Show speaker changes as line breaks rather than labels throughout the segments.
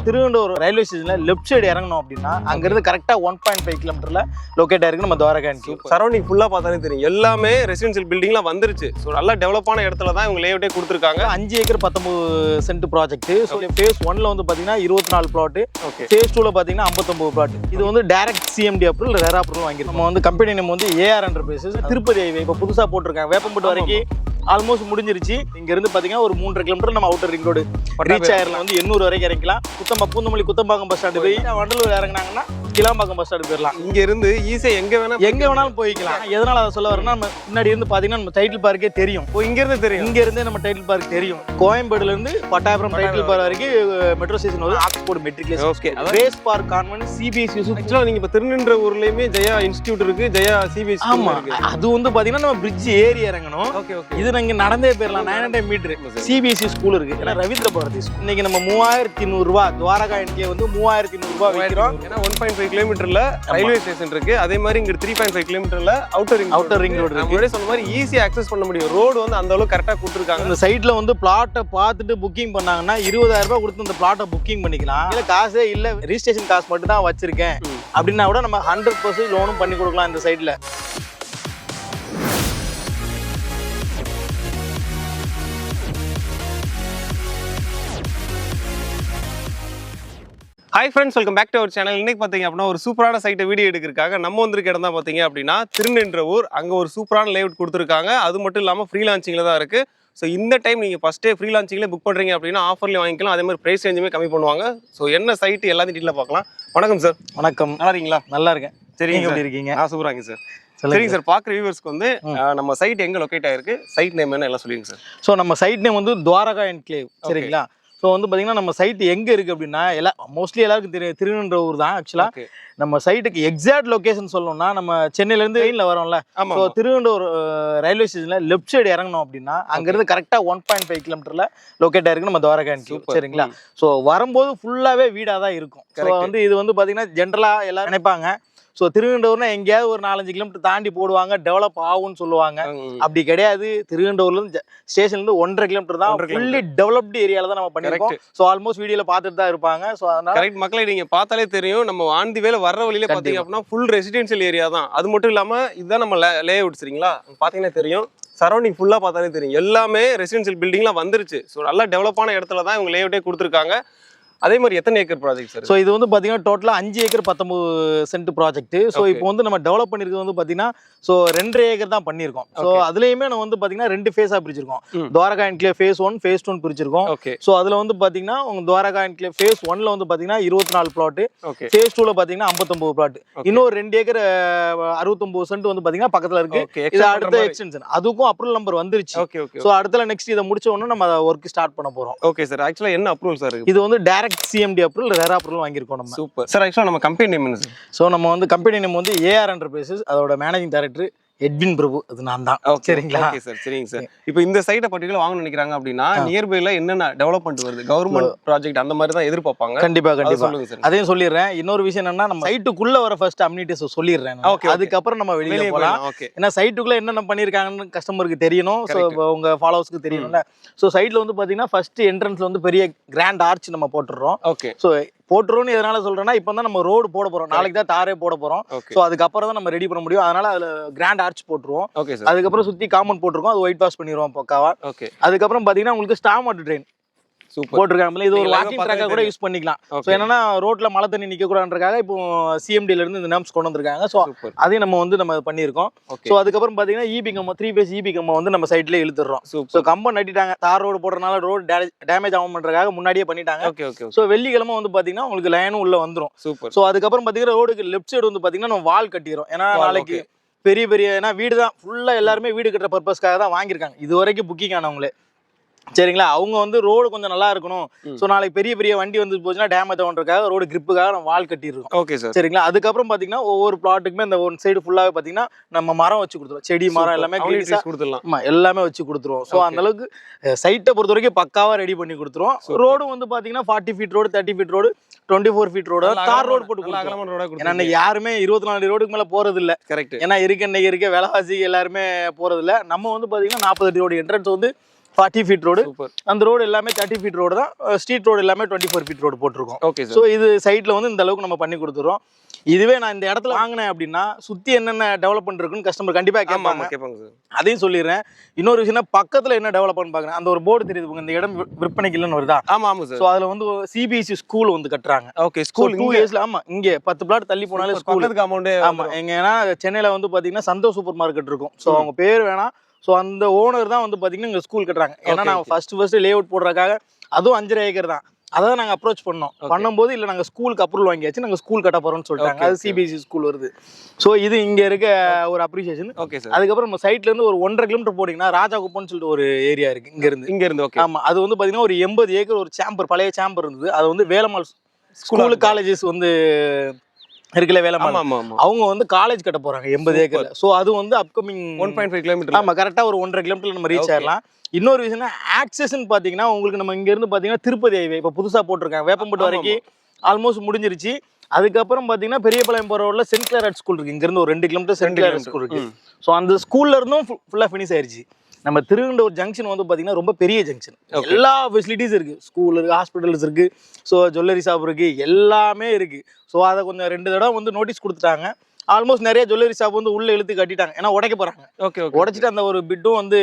Thiruvananthapuram railway ஸ்டேஷன்ல left side இறங்கணும் அப்படின்னா அங்க இருந்து கரெக்டா 1.5 கிலோமீட்டர்ல லொகேட் ஆயிருக்கு நம்ம துவாரகா.
சரௌண்டிங் ஃபுல்லா பார்த்தாலே தெரியும், எல்லாமே ரெசிடென்ஷியல் பில்டிங்லாம் வந்துருச்சு. ஸோ நல்லா டெவலப்பான இடத்துல தான் இவங்க லேஅவுட்டே கொடுத்துருக்காங்க.
5 acre 19 cent project. So phase 1ல வந்து பாத்தீங்கன்னா 24 பிளாட்,
ஓகே.
ஃபேஸ் 2ல பாத்தீங்கன்னா 59 பிளாட். இது வந்து direct CMD approval, RERA approval வாங்கிருக்கோம். நம்ம வந்து கம்பெனி நேம் வந்து ஏஆர் என்டர்பிரைசஸ். திருப்பதி ஹைவே இப்போ புதுசா போட்டிருக்காங்க. வேப்பம்பட்டு வரைக்கும் ஆல்மோஸ்ட் முடிஞ்சிருச்சு. இங்க இருந்து பாத்தீங்கன்னா ஒரு 3.5 கிலோமீட்டர் நம்ம அவுட்டர் ரிங் ரோடு ரீச் ஆயிரலாம். வந்து 800 வரைக்கும் இறங்கிக்கலாம். பூந்தமல்லி குத்தம்பாக்கம் பஸ் ஸ்டாண்டு போய் வண்டலூர் இறங்கினாங்கன்னா கிளாம்பாக்கம் பஸ் ஸ்டாண்டு போயிடலாம்.
இங்க இருந்து ஈஸியா எங்க வேணாலும்
போய்க்கலாம். எதனால அதை சொல்ல வரேன்னா, நம்ம முன்னாடி இருந்து பாத்தீங்கன்னா நம்ம டைட்டில் பார்க்கே தெரியும்.
இங்க இருந்து தெரியும்,
இங்க இருந்தே நம்ம டைட்டில் பார்க் தெரியும். கோயம்பேடுல இருந்து பட்டாபுரம் டைட்டில் பார்க் வரைக்கும் மெட்ரோ ஸ்டேஷன் வந்து Oxford matriculation.
Okay.
Race park convent CBSE.
ஆக்சுவலா நீங்க இப்ப திருநின்ற ஊர்லயுமே ஜெயா இன்ஸ்டிடியூட் இருக்கு, ஜெயா சிபிஎஸ்இ.
ஆமா, அது வந்து பாத்தீங்கன்னா நம்ம பிரிட்ஜ் ஏறி இறங்கணும்.
Okay okay.
இது நாங்க நடந்தே போயிடலாம். 900 மீட்டர் சிபிஎஸ்இ ஸ்கூல் இருக்கு. ஏன்னா ரவீந்திர பாரதி ஸ்கூல். இன்னைக்கு நம்ம 3200 ரூபாய் துவாரகா என்கே வந்து 3200 ரூபாய் வைக்கிறோம்.
ஏன்னா 1.5 கிலோமீட்டர்ல ரயில்வே ஸ்டேஷன் இருக்கு. அதே மாதிரி இங்க 3.5 கிலோமீட்டர்ல அவுட்டர் ரிங் ரோடு இருக்கு. முன்னாடி சொன்ன மாதிரி ஈஸியா அக்சஸ் பண்ண முடியும். ரோடு வந்து அந்த அளவுக்கு கரெக்டா கொடுத்துருக்காங்க.
இந்த சைட்ல வந்து பிளாட்டை பார்த்துட்டு புக்கிங் பண்ணாங்கன்னா 20,000 ரூபாய் கொடுத்து இந்த பிளாட்டை புக்கிங் பண்ணிக்கலாம். இல்ல காசே இல்ல, ரிஜிஸ்ட்ரேஷன் காசு மட்டும் தான் வச்சிருக்கேன் அப்படின்னா கூட நம்ம 100% லோனும் பண்ணி கொடுக்கலாம் இந்த சைட்ல.
Hi friends, welcome back to our channel. இன்னைக்கு பார்த்தீங்க அப்படின்னா ஒரு சூப்பரான சைட்டை வீடியோ எடுக்கிறதுக்காக நம்ம வந்திருக்க இடம் தான் பார்த்தீங்க அப்படின்னா திருநின்ற ஊர். அங்கே ஒரு சூப்பரான லேஅவுட் கொடுத்துருக்காங்க. அது மட்டும் இல்லாமல் ஃப்ரீ லான்ச்சிங்கில் தான் இருக்குது. ஸோ இந்த டைம் நீங்கள் ஃபஸ்ட்டே ஃப்ரீ லான்ச்சிங்லேயே புக் பண்ணுறீங்க அப்படின்னா ஆஃபர்லேயும் வாங்கிக்கலாம். அதே மாதிரி ப்ரைஸ் ரேஞ்சுமே கம்மி பண்ணுவாங்க. ஸோ என்ன சைட்டு எல்லாத்தையும் டீட்டெயிலாக பார்க்கலாம். வணக்கம் சார்.
வணக்கம்.
நல்லா இருக்கீங்களா?
நல்லா இருக்கேன்.
சரி,
எப்படி இருக்கீங்க?
சூப்பராங்க சார். சரிங்க சார், பார்க்குற வியூவர்ஸ்க்கு வந்து நம்ம சைட் எங்கே லொக்கேட் ஆயிருக்கு, சைட் நேம் என்ன எல்லாம் சொல்லுங்க சார்.
ஸோ நம்ம சைட் நேம் வந்து துவாரகா என்க்ளேவ். சரிங்களா? ஸோ வந்து பார்த்தீங்கன்னா நம்ம சைட் எங்கே இருக்குது அப்படின்னா மோஸ்ட்லி எல்லாருக்கும் தெரியும், திருநின்ற ஊர் தான். ஆக்சுவலாக நம்ம சைட்டுக்கு எக்ஸாக்ட் லொகேஷன் சொல்லணும்னா நம்ம சென்னையிலேருந்து ட்ரெயினில் வரோம்ல. ஸோ திருவனந்தபுரம் ரயில்வே ஸ்டேஷனில் லெஃப்ட் சைடு இறங்கணும் அப்படின்னா அங்கேருந்து கரெக்டாக 1.5 கிலோமீட்டரில் லொக்கேட் ஆயிருக்கு நம்ம துவாரகா என்க்ளேவ். சரிங்களா? ஸோ வரும்போது ஃபுல்லாகவே வீடாக தான் இருக்கும். ஸோ வந்து இது வந்து பார்த்தீங்கன்னா ஜென்ரலாக எல்லாரும் நினைப்பாங்க, ஸோ திருவனந்தபுரம்னா எங்கேயாவது ஒரு 4-5 கிலோமீட்டர் தாண்டி போடுவாங்க, டெவலப் ஆகும்னு சொல்லுவாங்க. அப்படி கிடையாது. திருவனந்தபுரம்லேருந்து ஸ்டேஷன்லேருந்து 1.5 கிலோமீட்டர் தான், ஃபுல்லி டெவலப்டு ஏரியாவில் தான் நம்ம பண்ணியிருக்கோம். ஸோ ஆல்மோஸ்ட் வீடியோவில் பார்த்துட்டு தான் இருப்பாங்க. ஸோ அதனால
கரெக்ட் மக்களை நீங்கள் பார்த்தாலே தெரியும், நம்ம ஆன் தி வேல வர்ற வழியில பார்த்தீங்க அப்படின்னா ஃபுல் ரெசிடென்ஷியல் ஏரியா தான். அது மட்டும் இல்லாமல் இதுதான் நம்ம லேஅவுட். சரிங்களா? பார்த்தீங்கன்னா தெரியும், சரௌண்டிங் ஃபுல்லாக பார்த்தாலே தெரியும், எல்லாமே ரெசிடென்ஷியல் பில்டிங்லாம் வந்துருச்சு. ஸோ நல்லா டெவலப்பான இடத்துல தான் இவங்க லேஅவுட்டே கொடுத்துருக்காங்க. அதே மாதிரி எத்தனை ஏக்கர் ப்ராஜெக்ட் சார்?
ஸோ இது வந்து பார்த்தீங்கன்னா டோட்டலாக 5 ஏக்கர் 19 சென்ட் ப்ராஜெக்ட். ஸோ இப்போ வந்து நம்ம டெவலப் பண்ணியிருக்கிறது வந்து பார்த்தீங்கன்னா ஸோ 2.5 ஏக்கர் தான் பண்ணியிருக்கோம். ஸோ அதுலேயுமே நம்ம வந்து பார்த்தீங்கன்னா 2 ஃபேஸாக பிரிச்சிருக்கோம். துவாரகா என்க்ளேவ் ஃபேஸ் 1, ஃபேஸ் 2 பிரிச்சிருக்கோம். ஸோ அதில் வந்து பார்த்தீங்கன்னா உங்கள் துவாரகா என்க்ளேவ் ஃபேஸ் 1ல வந்து பார்த்தீங்கன்னா 24 பிளாட், ஃபேஸ் 2ல பார்த்தீங்கன்னா 59 பிளாட். இன்னொரு 2 ஏக்கர் 69 சென்ட் வந்து பார்த்தீங்கன்னா பக்கத்தில் இருக்கு. இது அடுத்த எக்ஸ்டென்ஷன், அதுக்கும் அப்ரூவல் நம்பர் வந்துருச்சு. ஸோ அடுத்த நெக்ஸ்ட் இதை முடிச்ச உடனே நம்ம ஒர்க் ஸ்டார்ட் பண்ண போகிறோம்.
Okay sir. ஆக்சுவலாக என்ன அப்ரூவல் சார்?
இது வந்து direct CMD approval, RERA approval வாங்கியிருக்கோம் நம்ம.
Super sir. ஆக்சுவலாக நம்ம கம்பெனி நேம் என்ன சார்?
ஸோ நம்ம வந்து கம்பெனி நேம் வந்து ஏஆர் என்டர்பிரைசஸ். அதோட மேனேஜிங் டைரக்டர் எட்வின் பிரபு, அது நான் தான். சரிங்களா?
Okay sir. சரிங்க சார். இப்போ இந்த சைட்டை பர்டிகுலர் வாங்கணும்னு நினைக்கிறாங்க அப்படின்னா நியர்பைல என்னென்ன டெவலப்மெண்ட் வருது, கவர்மெண்ட் ப்ராஜெக்ட் அந்த மாதிரி தான் எதிர்பார்ப்பாங்க.
கண்டிப்பா சொல்லுங்க சார். அதையும் சொல்லிடுறேன். இன்னொரு விஷயம் என்னன்னா, நம்ம சைட்டுக்குள்ள வர ஃபர்ஸ்ட் அம்யூனிட்டிஸ் சொல்லிடுறேன். அதுக்கப்புறம் நம்ம வெளியே போகலாம். ஏன்னா சைட்டுக்குள்ள என்னென்ன பண்ணியிருக்காங்கன்னு கஸ்டமருக்கு தெரியணும். ஸோ உங்க ஃபாலோவர்ஸ்க்கு தெரியணும்ல. ஸோ சைட்ல வந்து பாத்தீங்கன்னா ஃபர்ஸ்ட் என்ட்ரன்ஸ்ல வந்து பெரிய கிராண்ட் ஆர்ச் நம்ம போட்டுடுறோம்.
ஓகே.
ஸோ போட்டுருவோம்னு எதனால சொல்றேன்னா, இப்போ தான் நம்ம ரோடு போட போறோம், நாளைக்கு தான் தாரே போட போறோம். ஸோ அதுக்கப்புறம் தான் நம்ம ரெடி பண்ண முடியும். அதனால அதுல கிராண்ட் ஆர்ச் போட்டுருவோம். அதுக்கப்புறம் சுத்தி காம்பவுண்ட் போட்டுருக்கோம், அது ஒயிட் வாஷ் பண்ணிடுவோம் பக்காவா. அதுக்கப்புறம் பாத்தீங்கன்னா உங்களுக்கு ஸ்டாம் வாட்டர் ட்ரெயின் போட்டிருக்காங்க. இது ஒரு வாக்கிங் ட்ராக்கா கூட யூஸ் பண்ணிக்கலாம். ஸோ என்னன்னா ரோட்ல மழை தண்ணி நிக்க கூடாதுன்றக்காக இப்போ சிஎம்டில இருந்து இந்த நாம்ஸ் கொண்டு வந்திருக்காங்க. ஸோ அதையும் நம்ம பண்ணியிருக்கோம். ஸோ அதுக்கப்புறம் பாத்தீங்கன்னா இபி கம்பம் 3 பேஸ் இபி கம்பம் வந்து நம்ம சைட்ல இழுத்துறோம். ஸோ கம்பம் நட்டிட்டாங்க. தார் ரோடு போடுறதுனால ரோடு டேமேஜ் ஆகும் பண்றதுக்காக முன்னாடியே பண்ணிட்டாங்க. ஸோ வெள்ளிக்கிழமை வந்து பாத்தீங்கன்னா உங்களுக்கு லைனும் உள்ள வந்துடும். ஸோ அதுக்கப்புறம் பாத்தீங்கன்னா ரோடுக்கு லெஃப்ட் சைடு வந்து பாத்தீங்கன்னா நம்ம வால் கட்டிடும். ஏன்னா நாளைக்கு பெரிய ஏன்னா வீடு தான் ஃபுல்லா எல்லாருமே வீடு கட்டுற பர்பஸ்க்காக தான் வாங்கியிருக்காங்க. இது வரைக்கும் புக்கிங் ஆனவங்களே. சரிங்களா? அவங்க வந்து ரோடு கொஞ்சம் நல்லா இருக்கணும். ஸோ நாளைக்கு பெரிய வண்டி வந்து போச்சுன்னா டேமேஜ் ஆகுன்றதுக்காக ரோடு கிரிப்புக்காக நம்ம வால் கட்டிருக்கோம்.
Okay sir.
சரிங்களா? அதுக்கப்புறம் பாத்தீங்கன்னா ஒவ்வொரு பிளாட்டுக்குமே இந்த ஒன் சைடு ஃபுல்லாவே பாத்தீங்கன்னா நம்ம மரம் வச்சு கொடுத்துருவோம். செடி மரம் எல்லாமே
கொடுத்துடலாம்.
ஆமா, எல்லாமே வச்சு கொடுத்துருவோம். ஸோ அந்த அளவுக்கு சைட்டை பொறுத்த வரைக்கும் பக்காவா ரெடி பண்ணி கொடுத்துருவோம். ரோடு வந்து பாத்தீங்கன்னா 40 feet road, 30 feet road, 24 feet road, தார் ரோடு போட்டு கொடுத்துருவோம். ஏன்னா யாருமே 24 ரோடுக்கு மேல போறது இல்ல. கரெக்ட். ஏன்னா இன்னைக்கு இருக்க விலைவாசி எல்லாருமே போறது இல்ல. நம்ம வந்து பாத்தீங்கன்னா 40 அடி ரோடு என்ட்ரன்ஸ் வந்து 40 ஃபீட் ரோடு. அந்த ரோடு எல்லாமே 30 ஃபீட் ரோடு தான். ஸ்ட்ரீட் ரோடு எல்லாமே 24 ஃபீட் ரோடு போட்டிருக்கோம்.
Okay sir.
ஸோ இது சைட்ல வந்து இந்த அளவுக்கு நம்ம பண்ணி கொடுத்துறோம். இதுவே நான் இந்த இடத்துல வாங்கினேன் அப்படின்னா சுத்தி என்னென்ன டெவலப்மெண்ட் இருக்குன்னு கஸ்டமர் கண்டிப்பா கேட்பாங்க
சார்.
அதையும் சொல்லிடுறேன். இன்னொரு விஷயம், பக்கத்துல என்ன டெவலப்மெண்ட் பாக்குறேன், அந்த ஒரு போர்டு தெரியுது, இந்த இடம் விற்பனைக்கு இல்லைன்னு வருதா?
ஆமா ஆமா சார்.
ஸோ அதுல வந்து சிபிஎஸ்சி ஸ்கூல் வந்து கட்டுறாங்க.
ஓகே, ஸ்கூல்
2 இயர்ஸ்ல. ஆமா, இங்க 10 பிளாட் தள்ளி போனாலே ஸ்கூல் அமௌண்ட். ஆமா, எங்கன்னா சென்னையில வந்து பாத்தீங்கன்னா சந்தோஷ் சூப்பர் மார்க்கெட் இருக்கும். ஸோ அவங்க பேர் வேணாம். ஸோ அந்த ஓனர் தான் வந்து பாத்தீங்கன்னா இங்க ஸ்கூல் கட்டுறாங்க. ஏன்னா நான் ஃபர்ஸ்ட் லே அவுட் போடுறதுக்காக, அதுவும் 5.5 ஏக்கர் தான், அதான் நாங்கள் அப்ரோச் பண்ணோம். பண்ணும்போது இல்லை நாங்கள் ஸ்கூலுக்கு அப்ரூவல் வாங்கியாச்சு, நாங்கள் ஸ்கூல் கட்ட போகிறோம்னு சொல்லிட்டாங்க. அது சிபிஎஸ்சி ஸ்கூல் வருது. ஸோ இது இங்கே இருக்க ஒரு அப்ரிசியேஷன்.
Okay sir.
அதுக்கப்புறம் நம்ம சைட்லேருந்து ஒரு 1.5 கிலோமீட்டர் போனீங்கன்னா ராஜாகுப்பம்னு சொல்லிட்டு ஒரு ஏரியா இருக்குது இங்கேருந்து. ஓகே. ஆமாம், அது வந்து பார்த்தீங்கன்னா ஒரு 80 ஏக்கர் ஒரு சேம்பர், பழைய சேம்பர் இருந்தது. அது வந்து வேலம்மாள் ஸ்கூலு காலேஜஸ் வந்து இருக்குல்ல, வேலம்மாள், அவங்க வந்து காலேஜ் கட்ட போகிறாங்க 80 ஏக்கர். ஸோ அது வந்து அப்கமிங்
1.5 கிலோமீட்டர்.
ஆமாம், கரெக்டாக ஒரு 1.5 கிலோமீட்டர் நம்ம ரீச் ஆயிடலாம். இன்னொரு விஷயம்னா ஆக்சஸ்ன்னு பார்த்தீங்கன்னா உங்களுக்கு நம்ம இங்கேருந்து பார்த்தீங்கன்னா திருப்பதி ஹைவே இப்போ புதுசாக போட்டிருக்காங்க, வேப்பம்பட்டு வரைக்கும் ஆல்மோஸ்ட் முடிஞ்சிருச்சு. அதுக்கப்புறம் பார்த்தீங்கன்னா பெரியபாளையம் போகிற ரோட்ல சென்ட் கிளாரட் ஸ்கூல் இருக்குது. இங்கேருந்து ஒரு 2 கிலோமீட்டர் சென்ட் கிளாரட் ஸ்கூல் இருக்குது. ஸோ அந்த ஸ்கூல்ல இருந்தும் ஃபுல்லாக ஃபினிஷ் ஆயிடுச்சு. நம்ம திருவண்டூர் ஜங்ஷன் வந்து பார்த்தீங்கன்னா ரொம்ப பெரிய ஜங்ஷன், எல்லா ஃபெசிலிட்டிஸ் இருக்குது. ஸ்கூல் இருக்குது, ஹாஸ்பிட்டல்ஸ் இருக்குது, ஸோ ஜுவல்லரி ஷாப் இருக்குது, எல்லாமே இருக்குது. ஸோ அதை கொஞ்சம் 2 தடவை வந்து நோட்டீஸ் கொடுத்துட்டாங்க. ஆல்மோஸ்ட் நிறைய ஜுவல்லரி ஷாப் வந்து உள்ள இழுத்து கட்டிட்டாங்க, ஏன்னா உடைக்க போறாங்க. ஓகே, உடைச்சிட்டு அந்த ஒரு பிட்டும் வந்து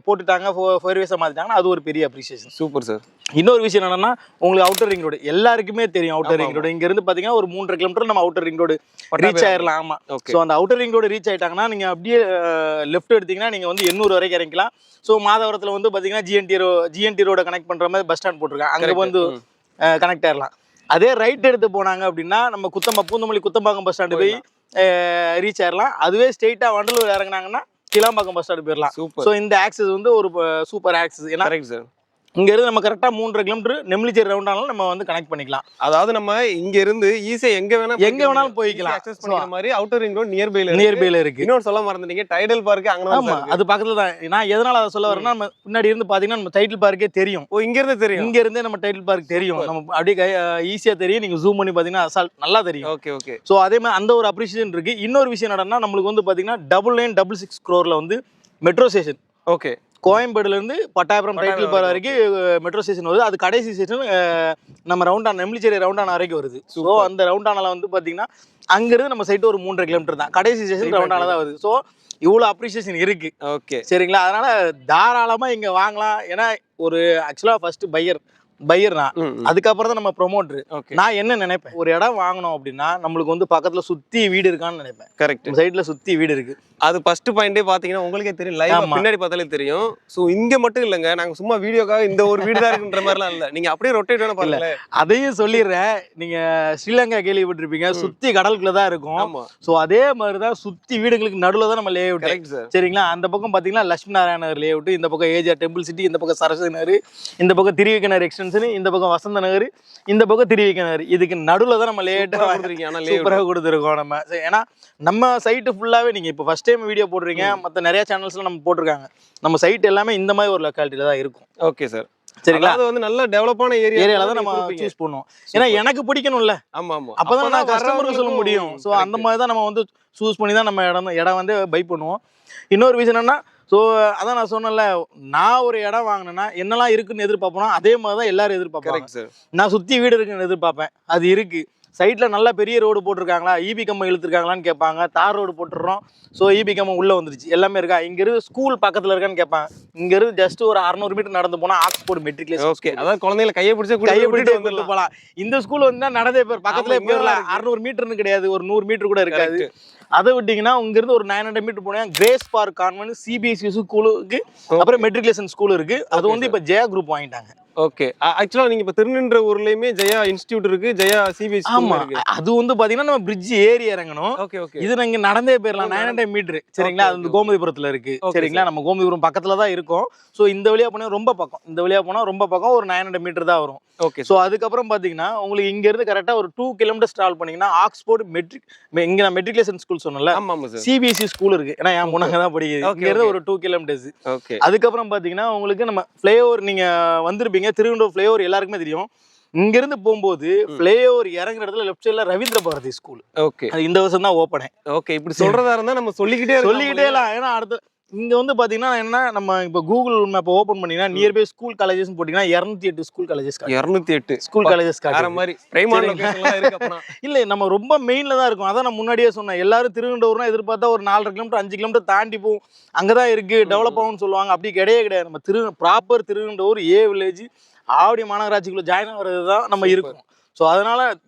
போட்டுட்டாங்க, 4 வேஸா மாத்திட்டாங்கன்னா அது ஒரு பெரிய அப்ரிசியேஷன்.
Super sir.
இன்னொரு விஷயம் என்னன்னா, உங்களுக்கு அவுட்டர் ரிங் ரோடு எல்லாருக்குமே தெரியும். அவுட்டர் ரிங் ரோடு இங்க இருந்து பாத்தீங்கன்னா ஒரு 3.5 கிலோமீட்டர் நம்ம அவுட்டர் ரிங் ரோடு ரீச் ஆயிடலாம். ஆமா, ஸோ அந்த அவுட்டர் ரிங் ரோடு ரீச் ஆயிட்டாங்கன்னா நீங்க அப்படியே லெஃப்ட் எடுத்தீங்கன்னா நீங்க வந்து 800 வரைக்கும் இறங்கிக்கலாம். ஸோ மாதவரத்துல வந்து பாத்தீங்கன்னா ஜிஎன்டி ரோட கனெக்ட் பண்ற மாதிரி பஸ் ஸ்டாண்ட் போட்டிருக்காங்க, அங்க வந்து கனெக்ட் ஆயிடலாம். அதே ரைட் எடுத்து போனாங்க அப்படின்னா நம்ம பூந்தமல்லி குத்தம்பாக்கம் பஸ் ஸ்டாண்டு போய் ரீச் ஆயிடலாம். அதுவே ஸ்ட்ரெயிட்டா வண்டலூர் இறங்கினாங்கன்னா கிளாம்பாக்கம் பஸ் ஸ்டாண்ட் போயிடலாம். ஸோ இந்த ஆக்சஸ் வந்து ஒரு சூப்பர் ஆக்சஸ். ஏன்னா இங்க இருந்து நம்ம கரெக்டா 3.5 கிலோமீட்டர் நெம்லிச்சேரி ரவுண்டானாலும் நம்ம வந்து கனெக்ட் பண்ணிக்கலாம்.
அதாவது நம்ம இங்க இருந்து ஈஸியா எங்க வேணாலும்
போய்க்கலாம்.
அக்சஸ் பண்ணிக்கிற மாதிரி அவுட்டர் ரிங் ரோட்
நியர்பைல இருக்கு.
இன்னொரு சொல்ல மறந்துட்டீங்க, டைடல் பார்க் அங்க.
ஆமா, அது பக்கத்துல தான். நான் எதனால அதை சொல்ல வரேன்னா, நம்ம முன்னாடி இருந்து பாத்தீங்கன்னா நம்ம டைட்டில் பார்க்கே தெரியும்.
ஓ, இங்க இருந்து தெரியும்.
இங்க இருந்தே நம்ம டைட்டில் பார்க் தெரியும். நம்ம அப்படியே ஈஸியா தெரியும். நீங்க ஜூம் பண்ணி பாத்தீங்கன்னா அசால்ட் நல்லா தெரியும்.
Okay okay.
சோ அதே மாதிரி அந்த ஒரு அப்ரிசியேஷன் இருக்கு. இன்னொரு விஷயம் என்னன்னா, நம்மளுக்கு வந்து பாத்தீங்கன்னா 9,966 crore வந்து மெட்ரோ ஸ்டேஷன்.
ஓகே.
கோயம்பேடுல இருந்து பட்டாபுரம் டைட்டில் பார் வரைக்கும் மெட்ரோ ஸ்டேஷன் வருது. அது கடைசி ஸ்டேஷன் நம்ம ரவுண்டான நெம்லிச்சேரி ரவுண்டான வரைக்கும் வருது. ஸோ அந்த ரவுண்டானால வந்து பாத்தீங்கன்னா அங்கிருந்து நம்ம சைட்டு ஒரு 3.5 கிலோமீட்டர் தான், கடைசி ஸ்டேஷன் ரவுண்டான தான் வருது. ஸோ இவ்வளோ அப்ரிசியேஷன் இருக்கு.
ஓகே,
சரிங்களா? அதனால தாராளமா இங்க வாங்கலாம். ஏன்னா ஒரு ஆக்சுவலா ஃபர்ஸ்ட் பையர் நான், அதுக்கப்புறம் தான் நம்ம ப்ரொமோட்டர். நான் என்ன நினைப்பேன், ஒரு இடம் வாங்கணும் அப்படின்னா நம்மளுக்கு வந்து பக்கத்துல சுத்தி வீடு இருக்கான்னு நினைப்பேன். கரெக்ட், சைட்ல சுத்தி வீடு இருக்கு.
அது ஃபர்ஸ்ட் பாயிண்டே பாத்தீங்கன்னா உங்களுக்கே தெரியும், லைவா பின்னாடி பார்த்தாலே தெரியும். சோ இங்க மட்டும் இல்லங்க, நாங்க சும்மா வீடியோக்காக இந்த ஒரு வீடு தான் இருக்குன்ற மாதிரிலாம் இல்ல, நீங்க அப்படியே ரொட்டேட் வேணா பாருங்க. அதையும்
சொல்லிடுறேன், நீங்க ஸ்ரீலங்கா கேள்விப்பட்டிருப்பீங்க, சுத்தி கடலுக்குள்ள தான் இருக்கும். சோ அதே மாதிரிதான் சுத்தி வீடுகளுக்கு நடுவுல தான் நம்ம லே அவுட். சரிங்களா? அந்த பக்கம் பாத்தீங்கன்னா லட்சுமி நாராயணர் லே அவுட், இந்த பக்கம் ஏஜிஆர் டெம்பிள் சிட்டி, இந்த பக்கம் சரஸ்வதி நகர், இந்த பக்கம் திருவிக்கநகர் எக்ஸ்டென்ஷன், இந்த பக்கம் வசந்த நகர், இந்த பக்கம் திருவிக்கநகர். இதுக்கு நடுவுல தான் நம்ம லேட்டா கொடுத்துருக்கோம் நம்ம. ஏன்னா நம்ம சைட்டு ஃபுல்லாவே நீங்க இப்போ ஃபர்ஸ்ட் டைம் வீடியோ போடுறீங்க, மற்ற நிறைய சேனல்ஸ்ல நம்ம போட்டிருக்காங்க, நம்ம சைட் எல்லாமே இந்த மாதிரி ஒரு லொக்காலிட்டியில தான் இருக்கும்.
Okay sir.
சரிங்களா?
அது வந்து நல்ல டெவலப்பான ஏரியால
தான் நம்ம சூஸ் பண்ணுவோம். ஏன்னா எனக்கு பிடிக்கணும்ல.
ஆமா ஆமா,
அப்பதான் நான் கஸ்டமருக்கு சொல்ல முடியும். ஸோ அந்த மாதிரி தான் நம்ம வந்து சூஸ் பண்ணி தான் நம்ம இடம் வந்து பை பண்ணுவோம். இன்னொரு விஷயம் என்னன்னா, ஸோ அதான் நான் சொன்னேன்ல, நான் ஒரு இடம் வாங்கினேன்னா என்னெல்லாம் இருக்குன்னு எதிர்பார்ப்போம், அதே மாதிரி தான் எல்லாரும் எதிர்பார்ப்பாங்க. நான் சுற்றி வீடு இருக்குன்னு எதிர்பார்ப்பேன், அது இருக்கு. சைட்டில் நல்லா பெரிய ரோடு போட்டிருக்காங்களா, இபி கம்பம் இழுத்துருக்காங்களான்னு கேட்பாங்க. தார் ரோடு போட்டுடுறோம், ஸோ இபி கம்பம் உள்ளே வந்துருச்சு, எல்லாமே இருக்கா. இங்கேருந்து ஸ்கூல் பக்கத்தில் இருக்கான்னு கேட்பாங்க. இங்கேருந்து ஜஸ்ட் ஒரு 600 மீட்டர் நடந்து போனால் ஆக்ஸ்போர்ட் மெட்ரிகுலேஷன்.
ஓகே, அதாவது குழந்தைகளை கையை பிடிச்சி
வந்து போகலாம். இந்த ஸ்கூல் வந்து நடந்தே பேர் பக்கத்துல போயிடலாம். 600 மீட்டர்னு கிடையாது, ஒரு 100 மீட்டர் கூட இருக்காது. அதை விட்டீங்கன்னா இங்கிருந்து ஒரு 900 மீட்டர் போனீங்கன்னா கிரேஸ் பார்க் கான்வென்ட் சிபிஎஸ்சி ஸ்கூலுக்கு அப்புறம் மெட்ரிகுலேஷன் ஸ்கூல் இருக்கு. அது வந்து இப்போ ஜெயா குரூப் வாங்கிட்டாங்க.
ஓகே, ஆக்சுவலா நீங்க இப்ப திருநின்ற ஊர்லயுமே ஜெயா இன்ஸ்டிடியூட் இருக்கு, ஜெயா சிபிஎஸ்சி இருக்கு.
அது வந்து பாத்தீங்கன்னா நம்ம பிரிட்ஜ் ஏறி இறங்கணும். Okay okay. இது நீங்க நடந்தே போயிடலாம், 900 மீட்டர். சரிங்களா? அது வந்து கோமதிபுரத்துல இருக்கு. சரிங்களா? நம்ம கோமதிபுரம் பக்கத்துல தான் இருக்கும். ஸோ இந்த வழியா போனா ரொம்ப பக்கம், இந்த வழியா போனா ரொம்ப பக்கம், ஒரு 900 மீட்டர் தான் வரும். ஓகே. ஸோ அதுக்கப்புறம் பாத்தீங்கன்னா உங்களுக்கு இங்க இருந்து கரெக்டா ஒரு 2 கிலோமீட்டர் டிராவல் பண்ணீங்கன்னா ஆக்ஸ்போர்ட் இங்க நான் மெட்ரிகுலேஷன் ஸ்கூல் சொன்னல, சிபிஎஸ்சி ஸ்கூல் இருக்கு. ஏன்னா என் பொண்ணாங்க தான் படிக்குது. இங்க இருந்து ஒரு 2 கிலோமீட்டர்ஸ். ஓகே. அதுக்கப்புறம் பாத்தீங்கன்னா உங்களுக்கு நம்ம ஃபிளைஓவர் நீங்க வந்திருப்பீங்க, திருவண்டூர் ஃபிளைஓவர் எல்லாருக்குமே தெரியும். இங்க இருந்து போகும்போது ஃபிளைஓவர் இறங்குற இடத்துல லெஃப்ட் சைடுல ரவீந்திர பாரதி ஸ்கூல். ஓகே. அது இந்த வருஷம் தான் ஓபன்.
ஓகே, இப்படி சொல்றதா இருந்தா நம்ம சொல்லிக்கிட்டே
இல்ல, ஏன்னா அடுத்த இங்க வந்து பாத்தீங்கன்னா என்ன, நம்ம இப்போ கூகுள் மேப் ஓபன் பண்ணீங்கன்னா நியர்பை ஸ்கூல் காலேஜஸ் போட்டீங்கன்னா 208 ஸ்கூல் காலேஜஸ்
208
ஸ்கூல் காலேஜஸ்
வேற மாதிரி பிரைமான லொகேஷன்லாம் இருக்கு அப்பனா.
இல்ல நம்ம ரொம்ப மெயின்ல தான் இருக்கும். அதான் நான் முன்னாடியே சொன்னேன், எல்லாரும் திருவனந்தபுரம்னா எதிர்பார்த்தா ஒரு 4.5 கிலோமீட்டர் 5 கிலோமீட்டர் தாண்டி போகும், அங்கதான் இருக்கு டெவலப் ஆகும்னு சொல்லுவாங்க. அப்படி கிடையாது. நம்ம ப்ராப்பர் திருவனந்தபுரம் ஏ வில்லேஜ் ஆவடி மாநகராட்சிக்குள்ள ஜாயின் ஆகிறது தான் நம்ம இருக்கும். ஸோ அதனால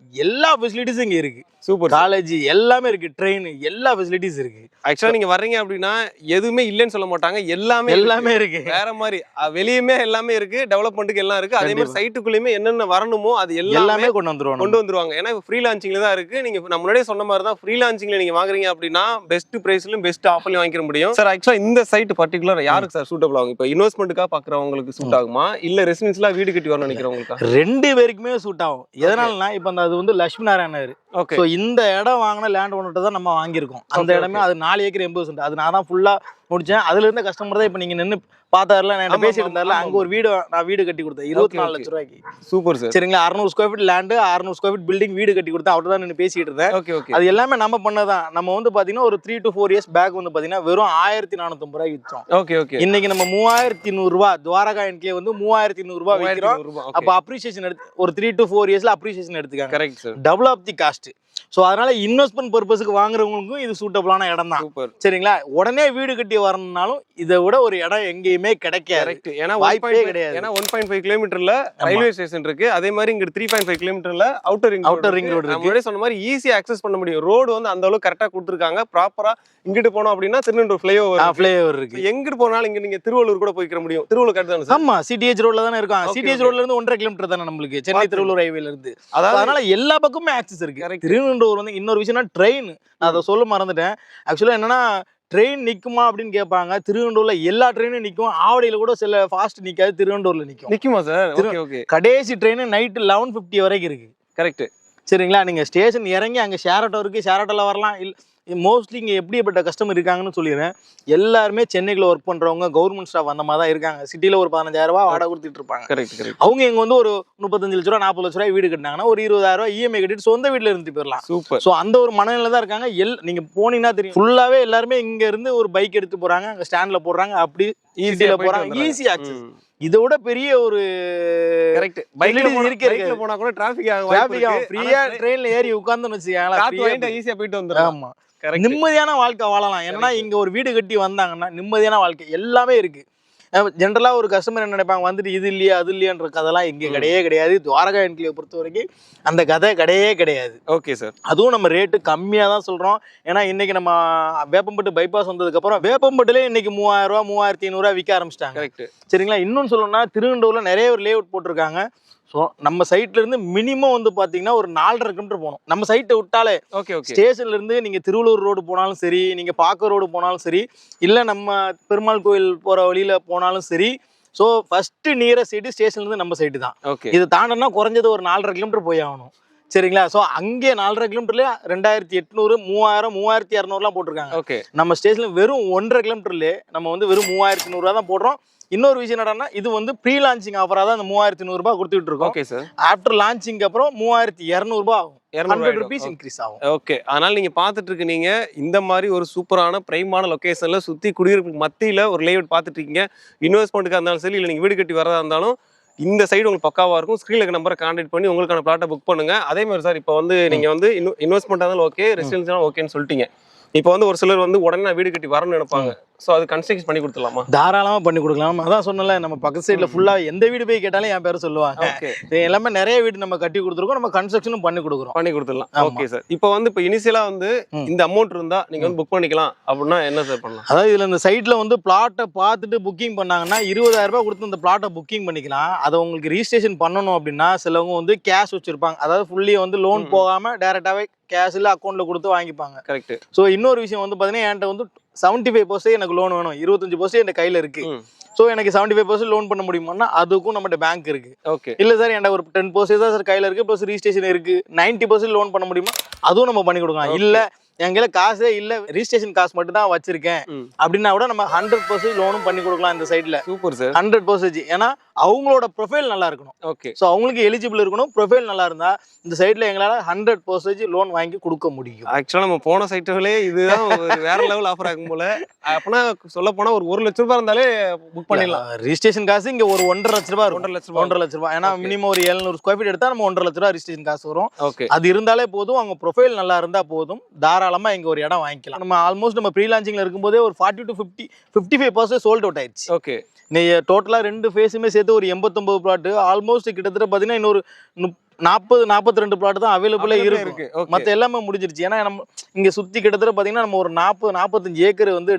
எல்லா ஃபெசிலிட்டிஸும் இங்கே இருக்கு.
சூப்பர்.
காலேஜ் எல்லாமே இருக்கு, ட்ரெயின் எல்லா ஃபெசிலிட்டிஸ் இருக்கு.
ஆக்சுவலா நீங்க வர்றீங்க அப்படின்னா எதுவுமே இல்லைன்னு சொல்ல மாட்டாங்க, எல்லாமே
இருக்கு.
வேற மாதிரி வெளியுமே எல்லாமே இருக்கு, டெவலப்மெண்ட்டுக்கு எல்லாம் இருக்கு. அதே மாதிரி சைட்டுக்குள்ளேயுமே என்னென்ன வரணுமோ அது எல்லாமே
கொண்டு வந்துருவாங்க.
ஏன்னா ஃப்ரீ லான்ச்சிங்ல தான் இருக்கு. நீங்க நான் முன்னாடியே சொன்ன மாதிரி தான், ஃப்ரீ லான்ச்சிங்ல நீங்க வாங்குறீங்க அப்படின்னா பெஸ்ட் பிரைஸ்லயும் பெஸ்ட் ஆஃபர்லயும் வாங்கிக்க முடியும். சார் ஆக்சுவலா இந்த சைட் பர்டிகுலர் யாருக்கு சார் சூட்டபிள் ஆகும்? இப்போ இன்வெஸ்ட்மெண்ட்டுக்காக பாக்குறவங்களுக்கு சூட் ஆகுமா, இல்ல ரெசிடென்ஸ்லாம் வீடு கட்டி வரணும்னு நினைக்கிறவங்களுக்கு?
2 பேருக்குமே சூட் ஆகும். எதனாலனா இப்போ அது வந்து லட்சுமி நாராயண நகர்.
ஓகே.
ஸோ இந்த இடம் வாங்கின லேண்ட் ஓனர்கிட்ட தான் நம்ம வாங்கியிருக்கோம். அந்த இடமே அது 4 ஏக்கர் 80%. அது நான் தான் ஃபுல்லா முடிச்சேன். அதுல இருந்த கஸ்டமர் தான் இப்போ நீங்க நின்று பார்த்தாருல, நான் பேசிட்டு இருந்தாருல, அங்க ஒரு வீடு கட்டி கொடுத்தேன் 24 லட்சம் ரூபாய்க்கு.
Super sir.
சரிங்களா, 600 square feet land 600 square feet building வீடு கட்டி கொடுத்தேன். அவர்கிட்ட தான் நின்று பேசிட்டு இருந்தேன்.
Okay okay.
அது எல்லாமே நம்ம பண்ணதான். நம்ம வந்து பாத்தீங்கன்னா ஒரு 3 to 4 இயர்ஸ் பேக் வந்து பாத்தீங்கன்னா வெறும் 1450 ரூபாய்க்கு விற்றோம்.
Okay okay.
இன்னைக்கு நம்ம 3100 ரூபாய் துவாரகா என்கே வந்து 3100 ரூபாய் விற்கிறோம். அப்ப அப்ரிசியேஷன் எடுத்து ஒரு 3 to 4 இயர்ஸ்ல அப்ரிசியேஷன் எடுத்துக்காங்க.
Correct sir.
Double of the cost. So அதனால இன்வெஸ்ட்மெண்ட் பர்பஸுக்கு வாங்குறவங்களுக்கும் இது சூட்டபிளான இடம் தான். சரிங்களா, உடனே வீடு கட்டி வரணும்னாலும் இதை விட ஒரு இடம் எங்கேயுமே கிடைக்காது.
ஏன்னா
வாய்ப்பே கிடையாது.
ஏன்னா 1.5 கிலோமீட்டர்ல ரயில்வே ஸ்டேஷன் இருக்கு. அதே மாதிரி இங்க 3.5 கிலோமீட்டர்ல அவுட்டர் ரிங் ரோடு இருக்கு. முன்னாடி சொன்ன மாதிரி ஈஸியா அக்சஸ் பண்ண முடியும். ரோடு வந்து அந்த அளவுக்கு கரெக்டா கொடுத்துருக்காங்க. ப்ராப்பரா இங்கிட்டு போனோம் அப்படின்னா திருநெல்வேலி ஃப்ளைஓவர் இருக்கு. எங்கிட்டு போனாலும் இங்க நீங்க திருவள்ளூர் கூட போய்க்கிற முடியும். திருவள்ளூர் கரெக்ட் தானே?
ஆமா, சிடிஹெச் ரோட்ல தானே இருக்கும். சிடிஹெச் ரோட்ல இருந்து 1.5 கிலோமீட்டர் தானே நம்மளுக்கு சென்னை திருவள்ளூர் ஹைவேல இருந்து. அதனால எல்லா பக்கமுமே ஆக்சஸ் இருக்கு. திருவள்ளூர் வந்து இன்னொரு விஷயம் ட்ரெயின், நான் அதை சொல்ல மறந்துட்டேன். ஆக்சுவலா என்னன்னா, ட்ரெயின் நிக்குமா அப்படின்னு கேட்பாங்க. திருவண்டூர்ல எல்லா ட்ரெயினும் நிக்கும். ஆவடியில கூட சில ஃபாஸ்ட் நிக்காது, திருவண்டூர்ல நிக்குமா சார்? கடைசி ட்ரெயின் நைட் 11:50 வரைக்கும் இருக்கு.
கரெக்ட்.
சரிங்களா, நீங்க ஸ்டேஷன் இறங்கி அங்க ஷேர் ஆட்டோ இருக்கு, ஷேர் ஆட்டோல வரலாம். மோஸ்ட்லி இங்கே எப்படிப்பட்ட கஸ்டமர் இருக்காங்கன்னு சொல்லிடுறேன். எல்லாருமே சென்னைக்குள்ள ஒர்க் பண்றவங்க, கவர்மெண்ட் ஸ்டாஃப் அந்த மாதிரி தான் இருக்காங்க. சிட்டில ஒரு 15,000 ரூபாய் வாடகை கொடுத்துட்டு இருப்பாங்க. அவங்க இங்க வந்து ஒரு 35 லட்ச ரூபா 40 லட்ச ரூபாய் வீடு கட்டினாங்கன்னா ஒரு 20,000 ரூபாய் இஎம்ஐ கட்டிட்டு சொந்த வீட்டுல இருந்து போயிடலாம். சூப்பர். ஸோ அந்த ஒரு மனநிலை தான் இருக்காங்க. நீங்க போனீங்கன்னா தெரியும், ஃபுல்லாவே எல்லாருமே இங்க இருந்து ஒரு பைக் எடுத்து போறாங்க, அங்க ஸ்டாண்ட்ல போடுறாங்க, அப்படி ஈஸியா போறாங்க. Easy access. இதோட பெரிய ஒரு
கரெக்ட் பைக்ல போனா கூட டிராஃபிக் ஆகும்.
ஃப்ரீயா ட்ரெயின்ல ஏறி உட்கார்ந்துன்னு வச்சுக்கோங்களேன், ஈஸியா போயிட்டு வந்துடலாம். ஆமா, நிம்மதியான வாழ்க்கை வாழலாம். ஏன்னா இங்க ஒரு வீடு கட்டி வந்தாங்கன்னா நிம்மதியான வாழ்க்கை எல்லாமே இருக்கு. ஜென்ரலா ஒரு கஸ்டமர் என்ன நினைப்பாங்க, வந்துட்டு இது இல்லையா அது இல்லையான்ற கதைலாம் இங்க கிடையாது. துவாரகா என்கிளியை பொறுத்த வரைக்கும் அந்த கதை கிடையாது. Okay sir. அதுவும் நம்ம ரேட்டு கம்மியா தான் சொல்றோம். ஏன்னா இன்னைக்கு நம்ம வேப்பம்பட்டு பைபாஸ் வந்ததுக்கு அப்புறம் வேப்பம்பட்டுல இன்னைக்கு 3000 ரூபாய் 3500 ரூபாய் விற்க ஆரம்பிச்சிட்டாங்க. சரிங்களா, இன்னொன்னு சொல்லணும்னா திருவண்டூர்ல நிறைய ஒரு லேஅவுட் போட்டிருக்காங்க. ஸோ நம்ம சைட்ல இருந்து மினிமம் வந்து பாத்தீங்கன்னா ஒரு 4.5 கிலோமீட்டர் போகணும். நம்ம சைட்டை விட்டாலே ஸ்டேஷன்ல இருந்து நீங்க திருவள்ளூர் ரோடு போனாலும் சரி, நீங்க பாக்க ரோடு போனாலும் சரி, இல்ல நம்ம பெருமாள் கோயில் போற வழியில போனாலும் சரி. ஸோ ஃபர்ஸ்ட் நியரஸ்ட் சைடு ஸ்டேஷன்ல இருந்து நம்ம சைட்டு தான். இது தாண்டனா குறைஞ்சது ஒரு 4.5 கிலோமீட்டர் போய் ஆகணும். சரிங்களா, ஸோ அங்கே 4.5 கிலோமீட்டர்ல 2800 3000 3200 போட்டிருக்காங்க. நம்ம ஸ்டேஷன்ல வெறும் 1.5 கிலோமீட்டர்ல நம்ம வந்து வெறும் 3100 ரூபா தான் போடுறோம். இன்னொரு விஷயம் என்னன்னா, இது வந்து ப்ரீ லான்ச்சிங் ஆஃபரா தான் அந்த 3100 ரூபாய் கொடுத்துட்டு இருக்கோம். Okay sir. ஆஃப்டர் லான்ச்சிங் அப்புறம் 3200 ரூபாய் ஆகும். 100 rupees இன்க்ரீஸ் ஆகும்.
ஓகே, அதனால நீங்க பாத்துட்டு இருக்கு, நீங்க இந்த மாதிரி ஒரு சூப்பரான பிரைமான லொகேஷன்ல சுத்தி குடியிருப்பு மத்தியில ஒரு லேஅவுட் பாத்துட்டு இருக்கீங்க. இன்வெஸ்ட்மெண்ட்டுக்கு இருந்தாலும் சரி, இல்லை நீங்க வீடு கட்டி வரதா இருந்தாலும் இந்த சைடு உங்களுக்கு பக்காவா இருக்கும். ஸ்கிரீன்ல இருக்க நம்பரை கான்டாக்ட் பண்ணி உங்களுக்கான பிளாட்டை புக் பண்ணுங்க. அதே மாதிரி சார், இப்போ வந்து நீங்க வந்து இன்வெஸ்ட்மெண்ட் இருந்தாலும் ஓகே, ரெசிடென்ஷியல் ஓகேன்னு சொல்லிட்டீங்க. இப்போ வந்து ஒரு சிலர் வந்து உடனே நான் வீடு கட்டி வரணும்னு நினைப்பாங்க. ஸோ அது கன்ஸ்ட்ரக்ஷன் பண்ணி கொடுத்துடலாமா?
தாராளமாக பண்ணி கொடுக்கலாம். அதான் சொன்னல, நம்ம பக்கத்து சைடில் ஃபுல்லாக எந்த வீடு போய் கேட்டாலும் என் பேர் சொல்லுவாங்க. எல்லாமே நிறைய வீடு நம்ம கட்டி கொடுத்துருக்கோம், நம்ம கன்ஸ்ட்ரக்ஷனும் பண்ணி கொடுத்துடலாம்.
Okay sir. இப்போ வந்து இப்போ இனிஷியலா வந்து இந்த அமௌண்ட் இருந்தா நீங்க வந்து புக் பண்ணிக்கலாம் அப்படின்னா என்ன சார் பண்ணலாம்?
அதாவது இதுல இந்த சைட்ல வந்து பிளாட்டை பார்த்துட்டு புக்கிங் பண்ணாங்கன்னா 20,000 ரூபாய் கொடுத்து இந்த பிளாட்டை புக்கிங் பண்ணிக்கலாம். அதை உங்களுக்கு ரிஜிஸ்ட்ரேஷன் பண்ணணும் அப்படின்னா சிலவங்க வந்து கேஷ் வச்சிருப்பாங்க. அதாவது ஃபுல்லி வந்து லோன் போகாம டைரக்டாவே கேஷ் இல்லை அக்கௌண்ட்ல கொடுத்து வாங்கிப்பாங்க.
கரெக்ட்.
ஸோ இன்னொரு விஷயம் வந்து பார்த்தீங்கன்னா, என்கிட்ட வந்து 75% எனக்கு லோன் வேணும், 25% என் கையில இருக்கு. ஸோ எனக்கு 75% லோன் பண்ண முடியுமான்னா அதுக்கும் நம்மகிட்ட பேங்க் இருக்கு. ஓகே. இல்லை சார், என்கிட்ட ஒரு 10% தான் சார் கையில இருக்கு, ப்ளஸ் ரிஜிஸ்ட்ரேஷன் இருக்கு, 90% லோன் பண்ண முடியுமா, அதுவும் நம்ம பண்ணி கொடுக்கலாம். இல்லை என் கையில காசே இல்ல, ரிஜிஸ்ட்ரேஷன் காசு மட்டும் தான் வச்சிருக்கேன் அப்படின்னா கூட நம்ம 100% லோனும் பண்ணி கொடுக்கலாம் இந்த சைட்ல.
Super sir.
100%. ஏன்னா அவங்களோட ப்ரொஃபைல் நல்லா இருக்கணும்.
ஓகே.
ஸோ அவங்களுக்கு எலிஜிபிள் இருக்கணும், ப்ரொஃபைல் நல்லா இருந்தா இந்த சைட்ல எங்களால 100% லோன் வாங்கி கொடுக்க முடியும்.
ஆக்சுவலா நம்ம போன சைட்டுகளே இதுதான் வேற லெவல் ஆஃபர் ஆகும் போல. அப்பனா சொல்ல போனா ஒரு 1 லட்சம் ரூபாய் இருந்தாலே புக் பண்ணிடலாம்.
ரிஜிஸ்ட்ரேஷன் காசு இங்க ஒரு 1.5 லட்ச ரூபாய்,
1.5 லட்சம் ரூபாய்.
ஏன்னா மினிமம் ஒரு 700 ஸ்கொயர் ஃபீட் எடுத்தா நம்ம 1.5 லட்ச ரூபாய் ரிஜிஸ்ட்ரேஷன் காசு வரும்.
ஓகே.
அது இருந்தாலே போதும், அவங்க ப்ரொஃபைல் நல்லா இருந்தா போதும், தாராளமா இங்க ஒரு இடம் வாங்கிக்கலாம். நம்ம ஆல்மோஸ்ட் நம்ம ப்ரீ லான்ச்சிங்ல இருக்கும்போதே ஒரு 40 to 55% சோல்ட் அவுட் ஆயிடுச்சு.
ஓகே.
நீ டோட்டலா 2 ஃபேஸுமே சேர்த்து ஒரு 89 பிளாட், ஆல்மோஸ்ட் கிட்டத்தட்ட பாத்தீங்கன்னா இன்னொரு 40-42 பிளாட் தான் அவைலபிளா இருக்கு. மத்த எல்லாமே முடிஞ்சிருச்சு. ஏன்னா நம்ம இங்க சுத்தி கிட்டத்தட்ட பாத்தீங்கன்னா நம்ம ஒரு 40-45 ஏக்கர் வந்து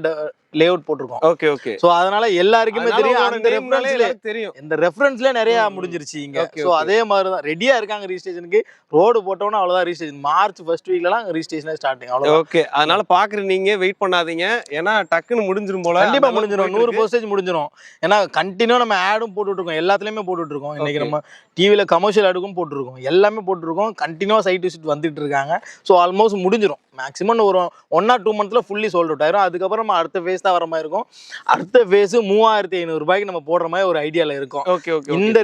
லே அவுட் போட்டிருக்கோம்.
Okay okay.
சோ அதனால எல்லாருக்குமே தெரியும், அந்த ரெஃபரன்ஸ்ல
தெரியும்,
இந்த ரெஃபரன்ஸ்ல நிறைய முடிஞ்சிருச்சு இங்க. சோ அதே மாதிரி தான் ரெடியா இருக்காங்க ரிஜிஸ்ட்ரேஷனுக்கு. ரோடு போட்டோம்னா அவ்வளவுதான் ரிஜிஸ்ட்ரேஷன். மார்ச் ஃபர்ஸ்ட் வீக்லலாம் ரிஜிஸ்ட்ரேஷன் ஸ்டார்டிங் அவ்வளவு.
ஓகே. அதனால பாக்குறீங்க, வெயிட் பண்ணாதீங்க, ஏன்னா டக்குன்னு முடிஞ்சிரும் போல.
கண்டிப்பா முடிஞ்சிரும், 100% முடிஞ்சிரும். ஏன்னா கண்டினியூ நம்ம ஆடும் போட்டுட்டு இருக்கோம், எல்லாத்துலயுமே போட்டுட்டு இருக்கோம். இன்னைக்கு நம்ம டிவில கமர்ஷியல் ஆடுக்கும் போட்டுருக்கோம், எல்லாமே போட்டுருக்கோம். கண்டினியூவா சைட் விசிட் வந்துட்டு இருக்காங்க. ஸோ ஆல்மோஸ்ட் முடிஞ்சிரும். மேக்ஸிமம் ஒரு 1 or 2 மந்த்ல ஃபுல்லி சோல்ட் அவுட் ஆயிரும். அதுக்கப்புறம் நம்ம அடுத்த ஃபேஸ் தான் வர மாதிரி இருக்கும். அடுத்த ஃபேஸ் 3500 ரூபாய்க்கு நம்ம போடுற மாதிரி ஒரு ஐடியால இருக்கும்.
Okay okay.
இந்த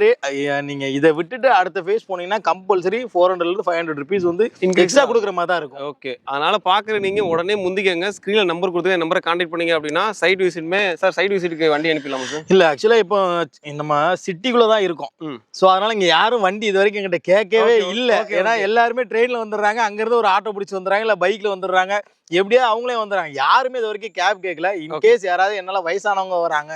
நீங்க இதை விட்டுட்டு அடுத்த ஃபேஸ் போனீங்கன்னா கம்பல்சரி 400 to 500 rupees வந்து எக்ஸ்ட்ரா கொடுக்குற மாதிரி தான் இருக்கும்.
ஓகே. அதனால பாக்குற நீங்க உடனே முந்திக்கங்க. ஸ்கிரீன்ல நம்பர் கொடுத்து நம்பரை கான்டாக்ட் பண்ணீங்க அப்படின்னா சைட் விசிட்மே சார், சைட் விசிட்டுக்கு வண்டி அனுப்பிடலாமா சார்?
இல்ல, ஆக்சுவலா இப்போ நம்ம சிட்டிக்குள்ள தான் இருக்கோம். ஸோ அதனால இங்க யாரும் வண்டி இது வரைக்கும் எங்கிட்ட கேட்கவே இல்லை. ஏன்னா எல்லாருமே ட்ரெயின்ல வந்துடுறாங்க, அங்கிருந்து ஒரு ஆட்டோ பிடிச்சி வந்துடுறாங்க, இல்ல பைக்ல வந்துடுறாங்க, எப்படியா அவங்களே வந்துடுறாங்க. யாருமே இது வரைக்கும் கேப் கேட்கல. இன்கேஸ் யாராவது என்னால வயசானவங்க வராங்க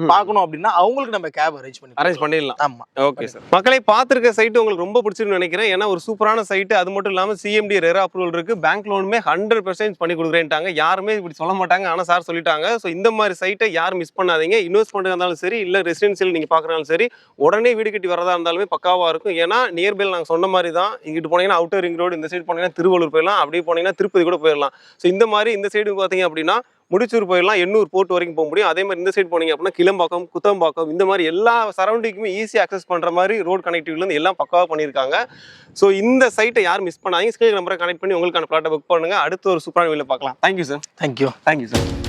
பார்க்கணும் அப்படின்னா அவங்களுக்கு நம்ம கேப் அரேஞ்ச் பண்ணிடலாம். ஆமா.
Okay sir. மக்களை பார்த்துருக்க சைட்டு உங்களுக்கு ரொம்ப பிடிச்சிருன்னு நினைக்கிறேன். ஏன்னா ஒரு சூப்பரான சைட்டு, அது மட்டும் இல்லாமல் சிஎம்டி ரெரா அப்ரூவல் இருக்கு, பேங்க் லோனுமே 100% பண்ணி கொடுக்குறேன்ட்டாங்க. யாருமே இப்படி சொல்ல மாட்டாங்க, ஆனால் சார் சொல்லிட்டாங்க. ஸோ இந்த மாதிரி சைட்டை யாரும் மிஸ் பண்ணாதீங்க. இன்வெஸ்ட்மெண்ட் இருந்தாலும் சரி, இல்லை ரெசிடென்சியல் நீங்கள் பார்க்குறாலும் சரி, உடனே வீடு கட்டி வரதா இருந்தாலுமே பக்காவாக இருக்கும். ஏன்னா நியர்பைல் நாங்கள் சொன்ன மாதிரி தான். இங்கிட்டு போனீங்கன்னா அவுட்டர் ரிங் ரோடு, இந்த சைடு போனீங்கன்னா திருவள்ளூர் போயிடலாம், அப்படியே போனீங்கன்னா திருப்பதி கூட போயிடலாம். ஸோ இந்த மாதிரி இந்த சைடு பார்த்தீங்க அப்படின்னா முடிச்சூர் போயிடலாம், எண்ணூர் போர்ட் வரைக்கும் போக முடியும். அதே மாதிரி இந்த சைடு போனீங்க அப்படின்னா கிளம்பாக்கம், குத்தம்பாக்கம், இந்த மாதிரி எல்லா சரௌண்டிங்குமே ஈஸியாக அக்சஸ் பண்ணுற மாதிரி ரோட் கனெக்டிவிட்டிலேருந்து எல்லாம் பக்காவாக பண்ணியிருக்காங்க. ஸோ இந்த சைட்டை யார் மிஸ் பண்ணாதீங்க. ஸ்கிரீன் நம்பரை கனெக்ட் பண்ணி உங்களுக்கான பிளாட்டை புக் பண்ணுங்கள். அடுத்து ஒரு சூப்பரான வீடியோவில் பார்க்கலாம். Thank you sir.
Thank you.
Thank you sir.